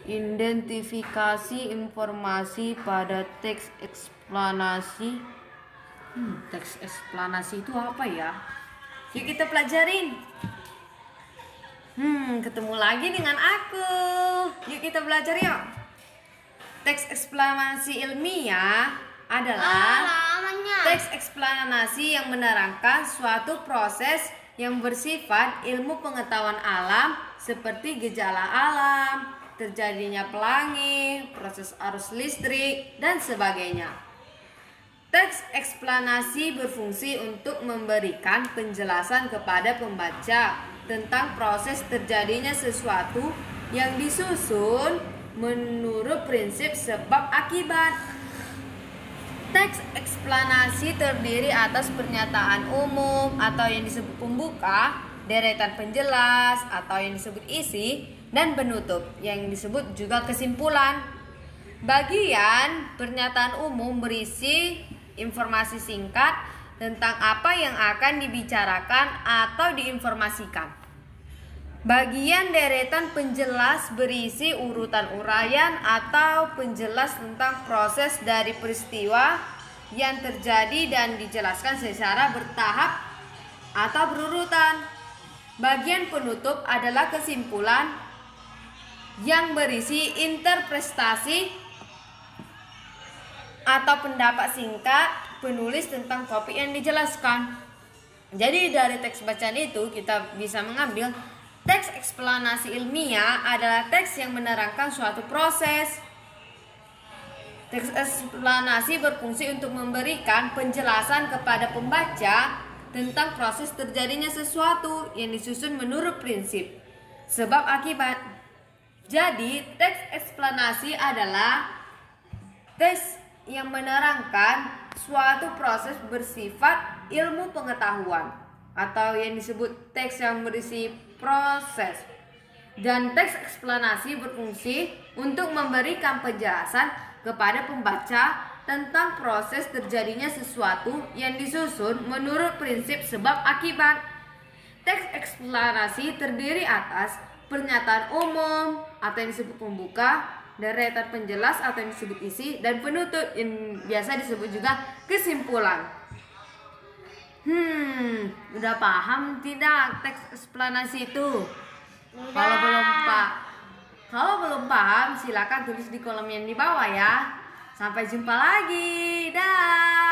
Identifikasi informasi pada teks eksplanasi. Teks eksplanasi itu apa ya? Yuk kita pelajarin. Ketemu lagi dengan aku. Yuk kita belajar yuk. Teks eksplanasi ilmiah adalah teks eksplanasi yang menerangkan suatu proses yang bersifat ilmu pengetahuan alam seperti gejala alam, terjadinya pelangi, proses arus listrik, dan sebagainya. Teks eksplanasi berfungsi untuk memberikan penjelasan kepada pembaca tentang proses terjadinya sesuatu yang disusun menurut prinsip sebab akibat. Teks eksplanasi terdiri atas pernyataan umum atau yang disebut pembuka, deretan penjelas atau yang disebut isi, dan penutup yang disebut juga kesimpulan. Bagian pernyataan umum berisi informasi singkat tentang apa yang akan dibicarakan atau diinformasikan. Bagian deretan penjelas berisi urutan uraian atau penjelas tentang proses dari peristiwa yang terjadi dan dijelaskan secara bertahap atau berurutan. Bagian penutup adalah kesimpulan yang berisi interpretasi atau pendapat singkat penulis tentang topik yang dijelaskan. Jadi dari teks bacaan itu kita bisa mengambil teks eksplanasi ilmiah adalah teks yang menerangkan suatu proses. Teks eksplanasi berfungsi untuk memberikan penjelasan kepada pembaca tentang proses terjadinya sesuatu yang disusun menurut prinsip sebab akibat. Jadi, teks eksplanasi adalah teks yang menerangkan suatu proses bersifat ilmu pengetahuan atau yang disebut teks yang berisi proses. Dan teks eksplanasi berfungsi untuk memberikan penjelasan kepada pembaca tentang proses terjadinya sesuatu yang disusun menurut prinsip sebab akibat. Teks eksplanasi terdiri atas pernyataan umum atau yang disebut pembuka, deretan penjelas atau yang disebut isi, dan penutup yang biasa disebut juga kesimpulan. Udah paham tidak teks eksplanasi itu? Kalau belum paham silakan tulis di kolom yang di bawah ya. Sampai jumpa lagi. Dah.